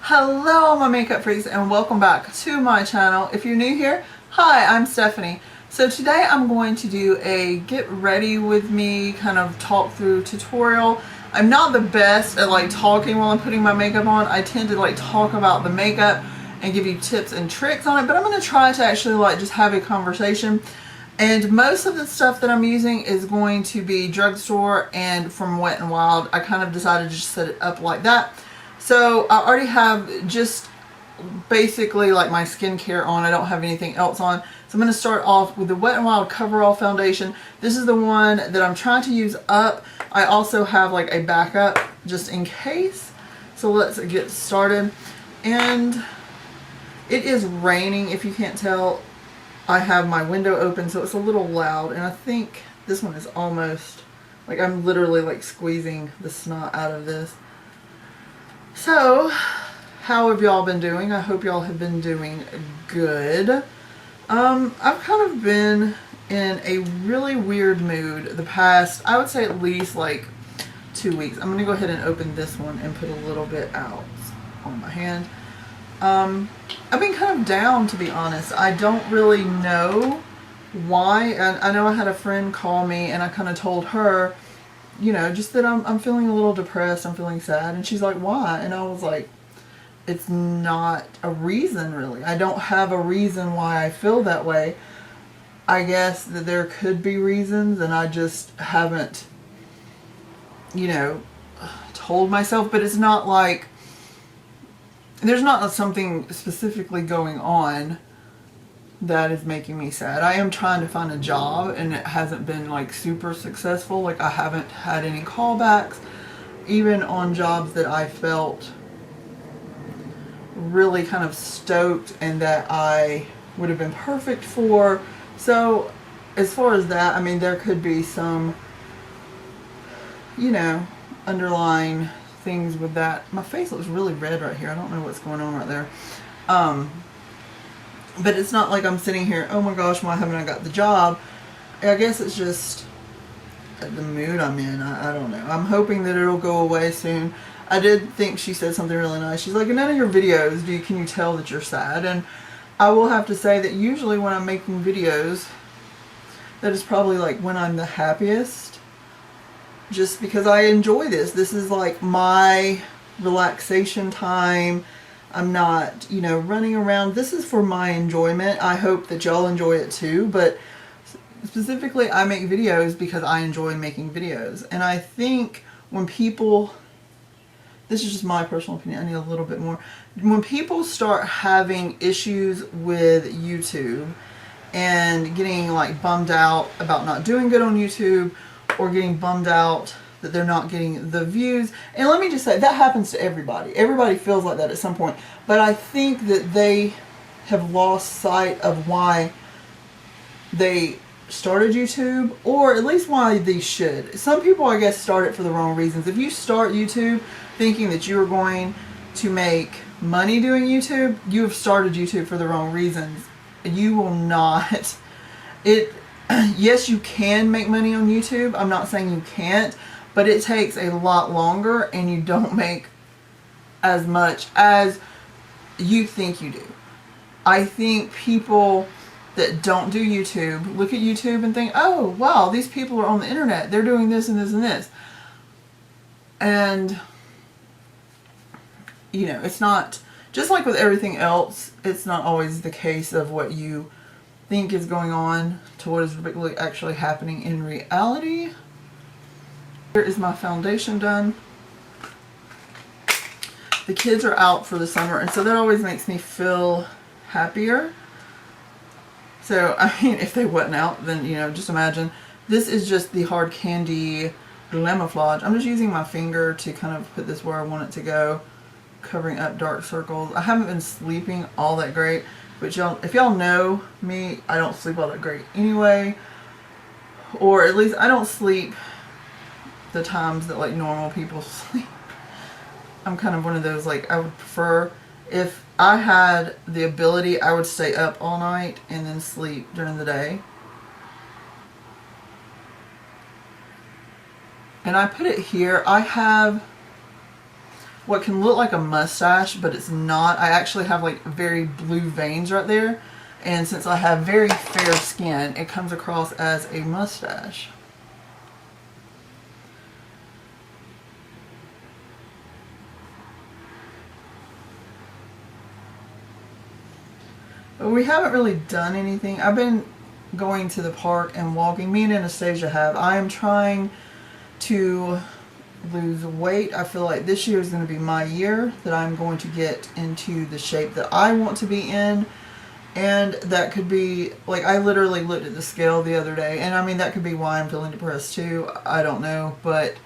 Hello my makeup freaks and welcome back to my channel. If you're new here, hi, I'm Stephanie. So today I'm going to do a get ready with me kind of talk through tutorial. I'm not the best at like talking while I'm putting my makeup on. I tend to like talk about the makeup and give you tips and tricks on it, but I'm going to try to actually like just have a conversation. And most of the stuff that I'm using is going to be Drugstore and from Wet n Wild. I kind of decided to just set it up like that. So I already have just basically like my skincare on. I don't have anything else on. So I'm going to start off with the Wet n Wild Coverall foundation. This is the one that I'm trying to use up. I also have like a backup just in case. So let's get started. And it is raining, if you can't tell. I have my window open so it's a little loud, and I think this one is almost like I'm literally like squeezing the snot out of this. So, how have y'all been doing? I hope y'all have been doing good. I've kind of been in a really weird mood the past, I would say at least like 2 weeks. I'm going to go ahead and open this one and put a little bit out on my hand. I've been kind of down, to be honest. I don't really know why. And I know I had a friend call me and I kind of told her, you know, just that I'm feeling a little depressed, I'm feeling sad. And she's like, why? And I was like, it's not a reason really. I don't have a reason why I feel that way. I guess that there could be reasons and I just haven't, you know, told myself, but it's not like, there's not something specifically going on that is making me sad. I am trying to find a job and it hasn't been like super successful. Like I haven't had any callbacks, even on jobs that I felt really kind of stoked and that I would have been perfect for. So as far as that, I mean, there could be some, you know, underlying things with that. My face looks really red right here. I don't know what's going on right there. But it's not like I'm sitting here, oh my gosh, why haven't I got the job? I guess it's just the mood I'm in. I don't know. I'm hoping that it'll go away soon. I did think she said something really nice. She's like, in none of your videos can you tell that you're sad? And I will have to say that usually when I'm making videos, that is probably like when I'm the happiest. Just because I enjoy this. This is like my relaxation time. I'm not, you know, running around. This is for my enjoyment. I hope that y'all enjoy it too, but specifically I make videos because I enjoy making videos. And I think when people, this is just my personal opinion, I need a little bit more. When people start having issues with YouTube and getting like bummed out about not doing good on YouTube, or getting bummed out that they're not getting the views. And let me just say, that happens to everybody. Everybody feels like that at some point. But I think that they have lost sight of why they started YouTube, or at least why they should. Some people, I guess, start it for the wrong reasons. If you start YouTube thinking that you are going to make money doing YouTube, you have started YouTube for the wrong reasons. You will not. Yes, you can make money on YouTube. I'm not saying you can't, but it takes a lot longer and you don't make as much as you think you do. I think people that don't do YouTube look at YouTube and think, oh, wow, these people are on the internet. They're doing this and this and this. And, you know, it's not, just like with everything else, it's not always the case of what you think is going on to what is really actually happening in reality. Here is my foundation done. The kids are out for the summer, and so that always makes me feel happier. So, I mean, if they wasn't out, then, you know, just imagine. This is just the Hard Candy Glamouflage. I'm just using my finger to kind of put this where I want it to go, covering up dark circles. I haven't been sleeping all that great. But y'all, if y'all know me, I don't sleep all that great anyway. Or at least I don't sleep the times that like normal people sleep. I'm kind of one of those, like, I would prefer, if I had the ability, I would stay up all night and then sleep during the day. And I put it here. I have what can look like a mustache, but it's not. I actually have like very blue veins right there. And since I have very fair skin, it comes across as a mustache. But we haven't really done anything. I've been going to the park and walking. Me and Anastasia have. I am trying to lose weight. I feel like this year is going to be my year that I'm going to get into the shape that I want to be in. And that could be, like, I literally looked at the scale the other day, and I mean, that could be why I'm feeling depressed too. I don't know, but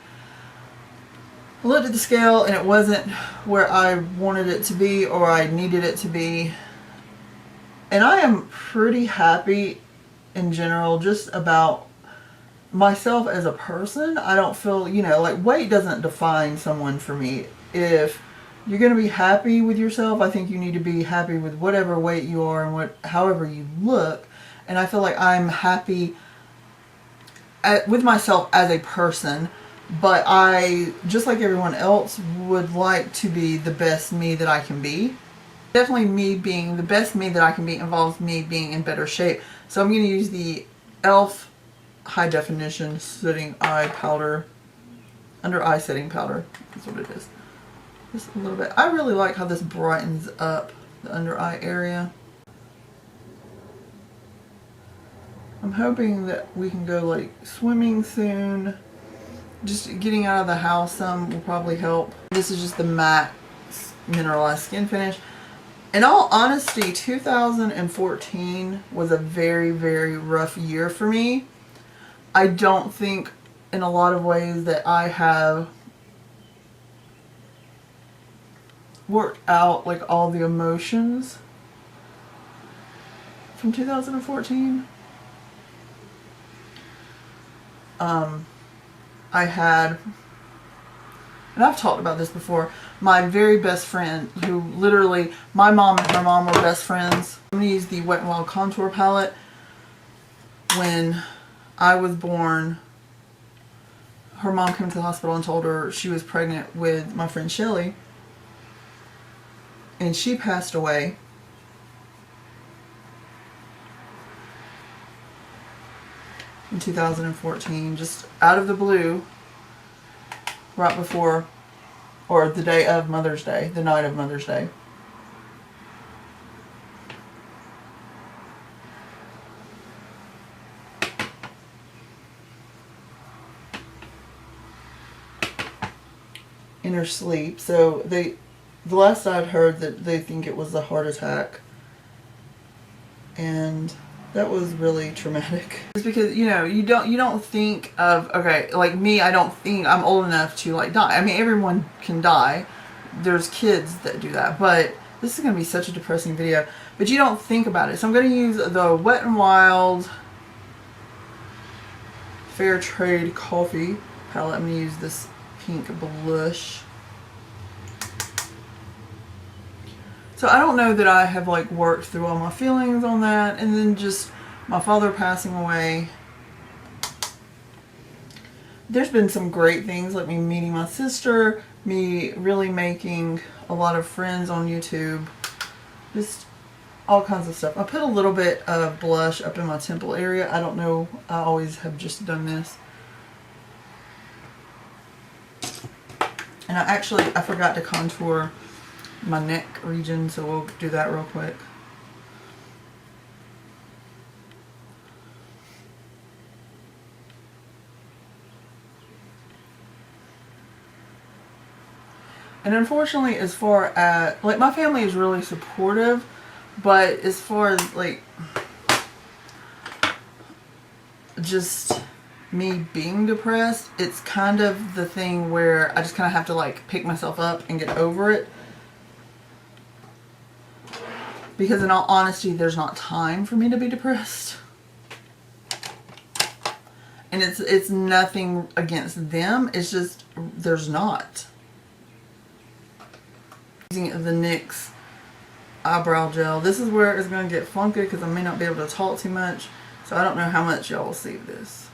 I looked at the scale and it wasn't where I wanted it to be or I needed it to be. And I am pretty happy in general just about myself as a person. I don't feel, you know, like, weight doesn't define someone for me. If you're going to be happy with yourself, I think you need to be happy with whatever weight you are and however you look. And I feel like I'm happy with myself as a person, but I, just like everyone else, would like to be the best me that I can be. Definitely me being the best me that I can be involves me being in better shape. So I'm going to use the e.l.f. high definition setting eye powder, under eye setting powder. That's what it is. Just a little bit. I really like how this brightens up the under eye area. I'm hoping that we can go like swimming soon. Just getting out of the house some will probably help. This is just the matte mineralized skin finish. In all honesty, 2014 was a very, very rough year for me. I don't think in a lot of ways that I have worked out like all the emotions from 2014. I had, and I've talked about this before, my very best friend, who literally, my mom and her mom were best friends. I'm going to use the Wet n Wild contour palette. When I was born, her mom came to the hospital and told her she was pregnant with my friend Shelly. And she passed away. In 2014, just out of the blue, right before, or the day of Mother's Day, the night of Mother's Day. In her sleep. So the last I'd heard that they think it was a heart attack. And that was really traumatic. It's because, you know, you don't think of, okay, like me, I don't think I'm old enough to like die. I mean, everyone can die. There's kids that do that, but this is going to be such a depressing video. But you don't think about it. So I'm going to use the Wet n Wild Fair Trade Coffee palette. I'm going to use this pink blush. So I don't know that I have like worked through all my feelings on that, and then just my father passing away. There's been some great things, like me meeting my sister, me really making a lot of friends on YouTube, just all kinds of stuff. I put a little bit of blush up in my temple area. I don't know, I always have just done this. And I forgot to contour my neck region, so we'll do that real quick. And unfortunately, as far as, like, my family is really supportive, but as far as, like, just me being depressed, it's kind of the thing where I just kind of have to, like, pick myself up and get over it. Because in all honesty, there's not time for me to be depressed. And it's nothing against them. It's just, there's not. Using the NYX eyebrow gel. This is where it's going to get funky because I may not be able to talk too much. So I don't know how much y'all will see of this.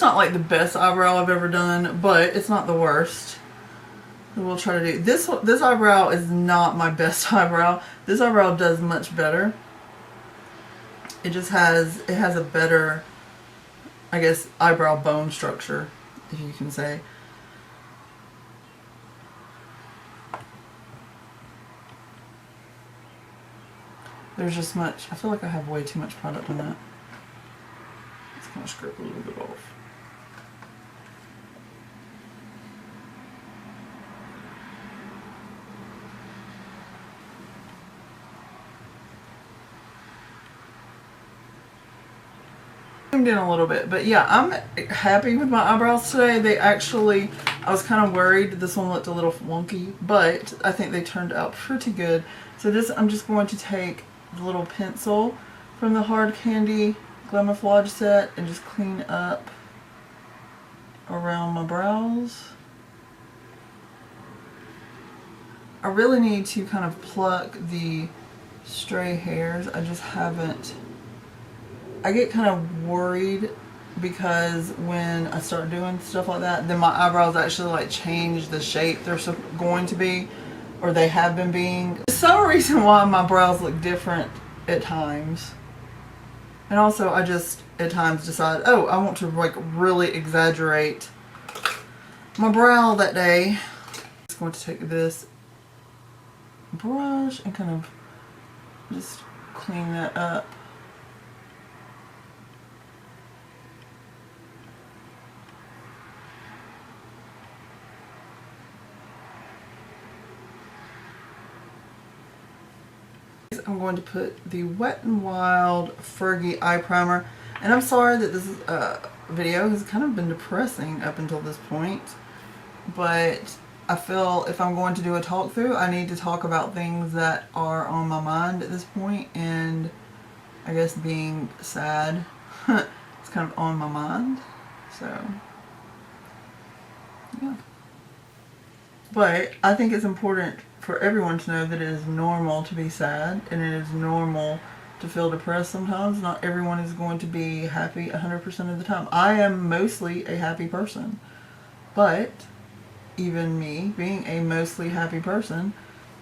not like the best eyebrow I've ever done, but it's not the worst. We'll try to do this. This eyebrow is not my best eyebrow. This eyebrow does much better. It just has a better, I guess, eyebrow bone structure, if you can say. There's just much. I feel like I have way too much product on that. It's gonna scrape a little bit off. In a little bit, but yeah, I'm happy with my eyebrows today. They actually, I was kind of worried this one looked a little wonky, but I think they turned out pretty good. So I'm just going to take the little pencil from the Hard Candy Glamouflage set and just clean up around my brows. I really need to kind of pluck the stray hairs. I just haven't. I get kind of worried because when I start doing stuff like that, then my eyebrows actually like change the shape they're going to be, or they have been being. There's some reason why my brows look different at times. And also I just at times decide, oh, I want to like really exaggerate my brow that day. I'm just going to take this brush and kind of just clean that up. I'm going to put the Wet n Wild Fergie Eye Primer. And I'm sorry that this video has kind of been depressing up until this point. But I feel if I'm going to do a talk through, I need to talk about things that are on my mind at this point. And I guess being sad, it's kind of on my mind. So, yeah. But I think it's important for everyone to know that it is normal to be sad, and it is normal to feel depressed sometimes. Not everyone is going to be happy 100% of the time. I am mostly a happy person, but even me, being a mostly happy person,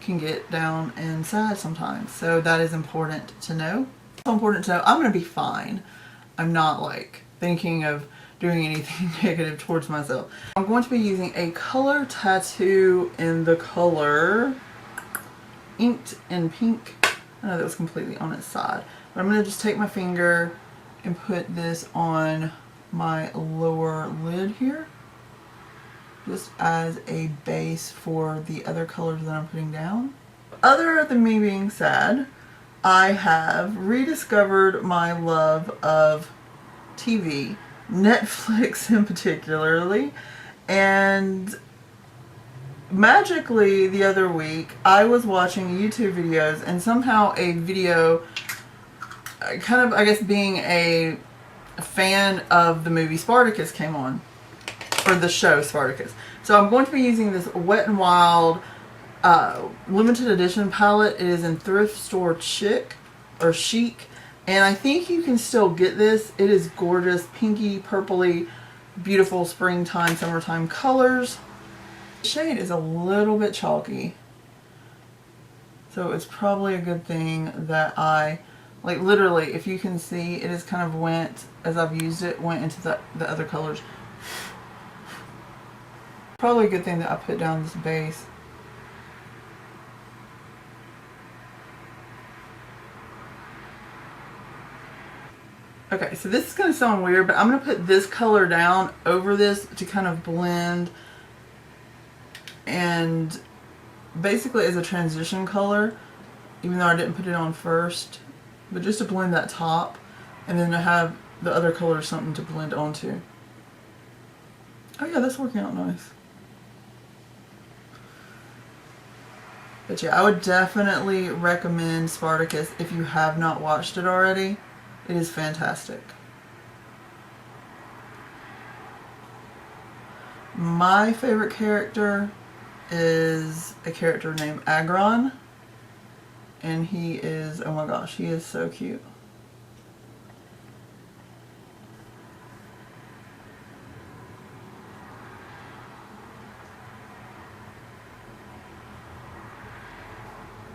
can get down and sad sometimes. So that is important to know. It's important to know I'm going to be fine. I'm not like thinking of doing anything negative towards myself. I'm going to be using a color tattoo in the color Inked in Pink. I know that was completely on its side, but I'm going to just take my finger and put this on my lower lid here, just as a base for the other colors that I'm putting down. Other than me being sad, I have rediscovered my love of TV, Netflix in particularly, and magically the other week I was watching YouTube videos, and somehow a video, kind of I guess being a fan of the movie Spartacus, came on, or the show Spartacus. So I'm going to be using this Wet n Wild limited edition palette. It is in Thrift Store Chic or Chic. And I think you can still get this. It is gorgeous, pinky, purpley, beautiful springtime, summertime colors. The shade is a little bit chalky, so it's probably a good thing that I, like literally, if you can see, it is kind of went, as I've used it, went into the other colors. Probably a good thing that I put down this base. Okay, so this is going to sound weird, but I'm going to put this color down over this to kind of blend, and basically as a transition color, even though I didn't put it on first, but just to blend that top, and then to have the other color something to blend onto. Oh yeah, that's working out nice. But yeah, I would definitely recommend Spartacus if you have not watched it already. It is fantastic. My favorite character is a character named Agron, and he is, oh my gosh, he is so cute.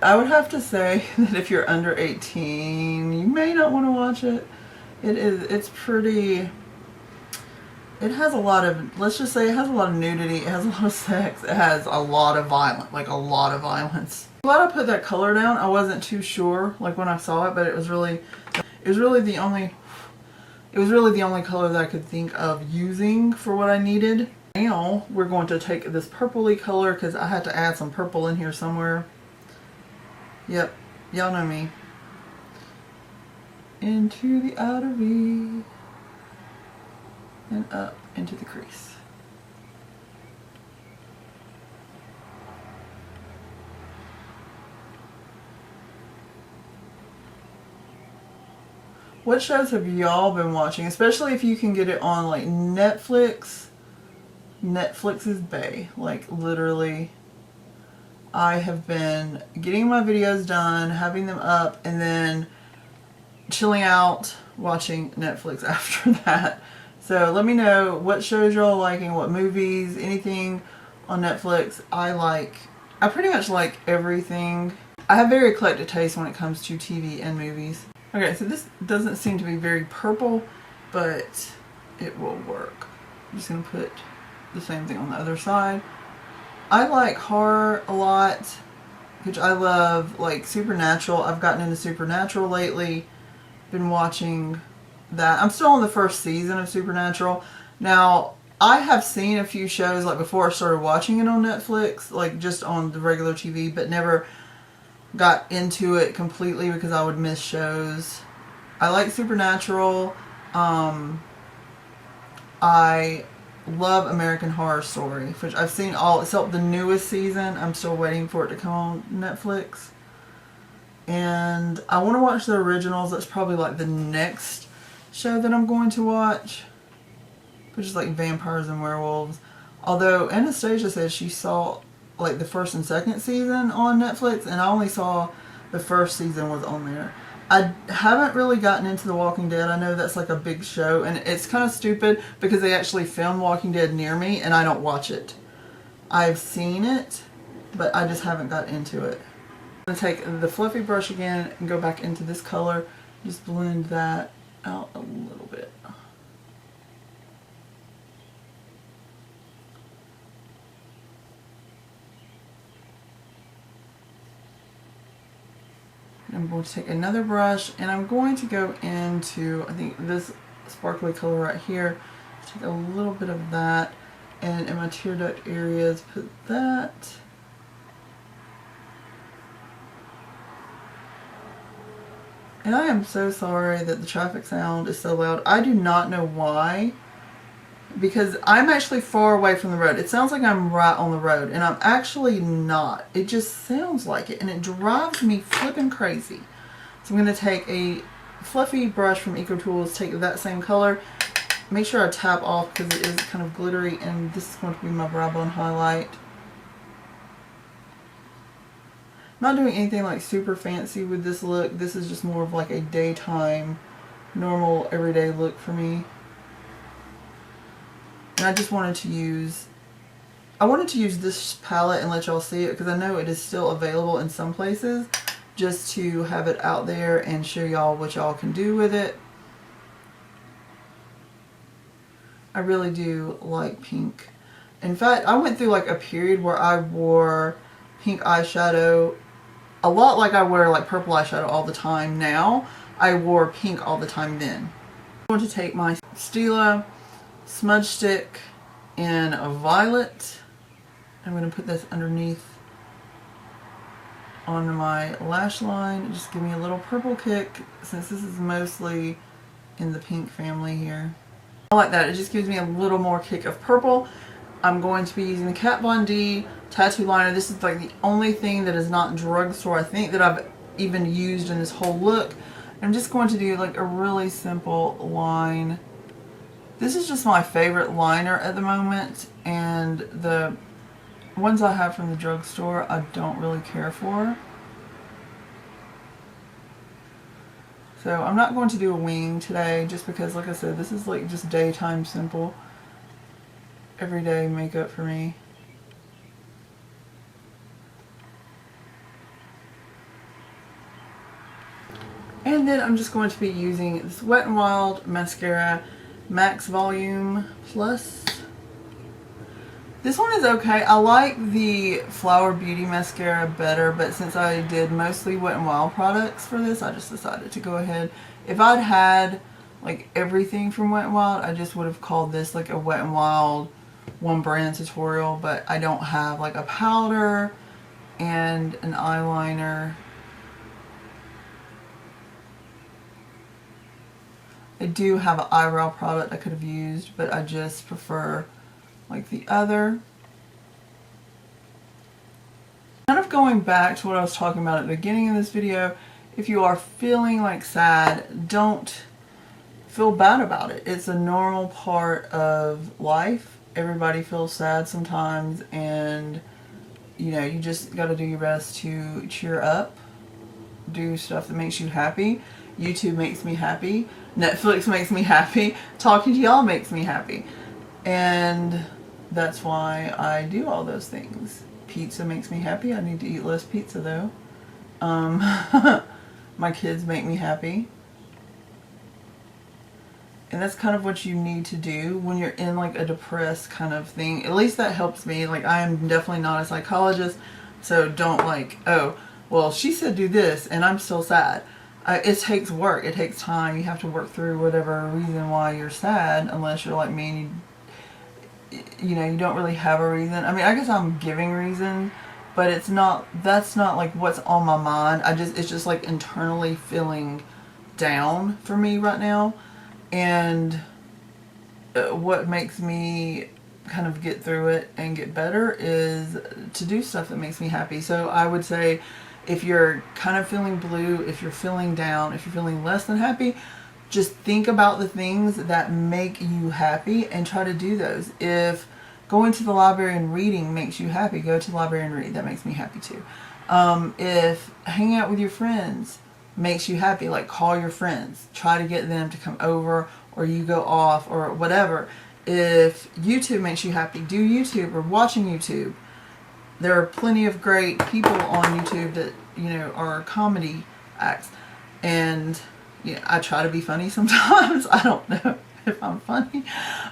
I would have to say that if you're under 18, you may not want to watch it. It's pretty, it has a lot of, let's just say it has a lot of nudity, it has a lot of sex, it has a lot of violence, like a lot of violence. I'm glad I put that color down. I wasn't too sure like when I saw it, but it was really the only color that I could think of using for what I needed. Now we're going to take this purpley color because I had to add some purple in here somewhere. Yep, y'all know me. Into the outer V and up into the crease. What shows have y'all been watching? Especially if you can get it on like Netflix. Netflix is bae. Like literally, I have been getting my videos done, having them up, and then chilling out watching Netflix after that. So let me know what shows y'all liking, what movies, anything on Netflix. I pretty much like everything. I have very eclectic taste when it comes to TV and movies. Okay, so this doesn't seem to be very purple, but it will work. I'm just going to put the same thing on the other side. I like horror a lot, which I love, like Supernatural. I've gotten into Supernatural lately. Been watching that. I'm still on the first season of Supernatural. Now, I have seen a few shows like before I started watching it on Netflix, like just on the regular TV, but never got into it completely because I would miss shows. I like Supernatural. I love American Horror Story, which I've seen all except the newest season. I'm still waiting for it to come on Netflix. And I want to watch the originals. That's probably like the next show that I'm going to watch, which is like vampires and werewolves. Although Anastasia says she saw like the first and second season on Netflix, and I only saw the first season was on there. I haven't really gotten into The Walking Dead. I know that's like a big show, and it's kind of stupid because they actually film Walking Dead near me and I don't watch it. I've seen it, but I just haven't got into it. I'm going to take the fluffy brush again and go back into this color. Just blend that out a little bit. I'm going to take another brush and I'm going to go into, I think this sparkly color right here. Take a little bit of that, and in my tear duct areas put that. And I am so sorry that the traffic sound is so loud. I do not know why, because I'm actually far away from the road. It sounds like I'm right on the road, and I'm actually not. It just sounds like it, and it drives me flipping crazy. So I'm going to take a fluffy brush from Eco Tools, take that same color, make sure I tap off because it is kind of glittery, and this is going to be my brow bone highlight. Not doing anything like super fancy with this look. This is just more of like a daytime, normal, everyday look for me. And I just wanted to use, this palette and let y'all see it because I know it is still available in some places, just to have it out there and show y'all what y'all can do with it. I really do like pink. In fact, I went through like a period where I wore pink eyeshadow a lot, like I wear like purple eyeshadow all the time now. I wore pink all the time then. I'm going to take my Stilla smudge stick in a violet. I'm going to put this underneath on my lash line. Just give me a little purple kick since this is mostly in the pink family here. I like that. It just gives me a little more kick of purple. I'm going to be using the Kat Von D tattoo liner. This is like the only thing that is not Drugstore, I think, that I've even used in this whole look. I'm just going to do like a really simple line. This is just my favorite liner at the moment, and the ones I have from the drugstore I don't really care for. So I'm not going to do a wing today just because, like I said, this is like just daytime simple, everyday makeup for me. And then I'm just going to be using this Wet n Wild Mascara Max Volume Plus. This one is okay. I like the Flower Beauty Mascara better, but since I did mostly Wet n Wild products for this, I just decided to go ahead. If I'd had like everything from Wet n Wild, I just would have called this like a Wet n Wild one brand tutorial, but I don't have like a powder and an eyeliner. I do have an eyebrow product I could have used, but I just prefer like the other. Kind of going back to what I was talking about at the beginning of this video, if you are feeling like sad, don't feel bad about it. It's a normal part of life. Everybody feels sad sometimes, and you know, you just got to do your best to cheer up, do stuff that makes you happy. YouTube makes me happy, Netflix makes me happy, talking to y'all makes me happy, and that's why I do all those things. Pizza makes me happy. I need to eat less pizza though. My kids make me happy. And that's kind of what you need to do when you're in like a depressed kind of thing. At least that helps me. Like, I am definitely not a psychologist, so don't like, oh, well, she said do this and I'm still sad. It takes work. It takes time. You have to work through whatever reason why you're sad, unless you're like me and you know, you don't really have a reason. I mean, I guess I'm giving reason, but it's not, that's not like what's on my mind. It's just like internally feeling down for me right now. And what makes me kind of get through it and get better is to do stuff that makes me happy. So I would say, if you're kind of feeling blue, if you're feeling down, if you're feeling less than happy, just think about the things that make you happy and try to do those. If going to the library and reading makes you happy, go to the library and read. That makes me happy too. If hanging out with your friends makes you happy, like call your friends. Try to get them to come over, or you go off, or whatever. If YouTube makes you happy, do YouTube or watching YouTube. There are plenty of great people on YouTube that, you know, are comedy acts. And yeah, I try to be funny sometimes. I don't know if I'm funny,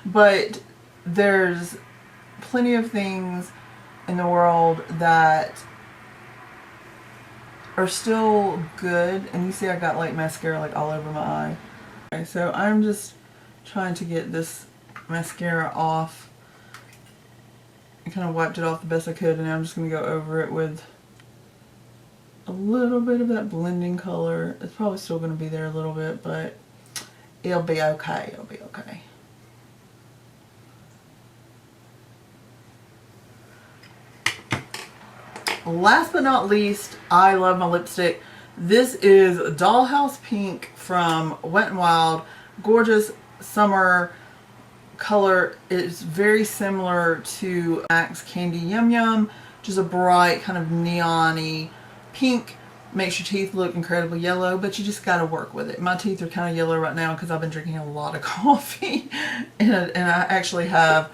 but there's plenty of things in the world that are still good. And you see I got like mascara like all over my eye. Okay, so I'm just trying to get this mascara off. I kind of wiped it off the best I could, and now I'm just going to go over it with a little bit of that blending color. It's probably still going to be there a little bit, but it'll be okay. It'll be okay. Last but not least, I love my lipstick. This is Dollhouse Pink from Wet n Wild. Gorgeous summer color. It's very similar to Axe Candy Yum Yum. Just a bright kind of neon-y pink. Makes your teeth look incredibly yellow, but you just got to work with it. My teeth are kind of yellow right now because I've been drinking a lot of coffee. and I actually have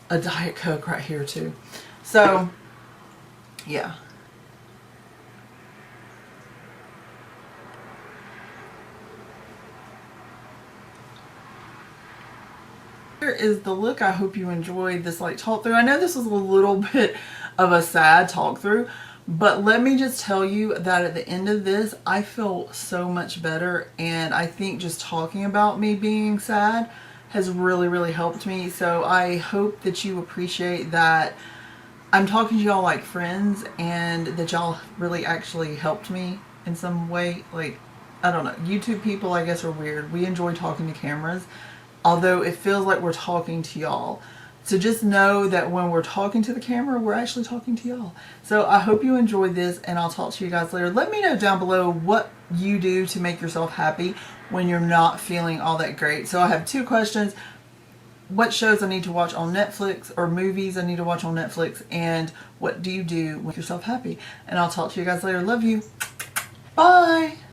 a Diet Coke right here too. So, yeah. Here is the look. I hope you enjoyed this like talk through. I know this was a little bit of a sad talk through, but let me just tell you that at the end of this, I feel so much better, and I think just talking about me being sad has really, really helped me. So I hope that you appreciate that I'm talking to y'all like friends, and that y'all really actually helped me in some way. Like, I don't know, YouTube people I guess are weird. We enjoy talking to cameras, although it feels like we're talking to y'all. So just know that when we're talking to the camera, we're actually talking to y'all. So I hope you enjoyed this, and I'll talk to you guys later. Let me know down below what you do to make yourself happy when you're not feeling all that great. So I have 2 questions. What shows I need to watch on Netflix, or movies I need to watch on Netflix, and what do you do to make yourself happy? And I'll talk to you guys later. Love you. Bye.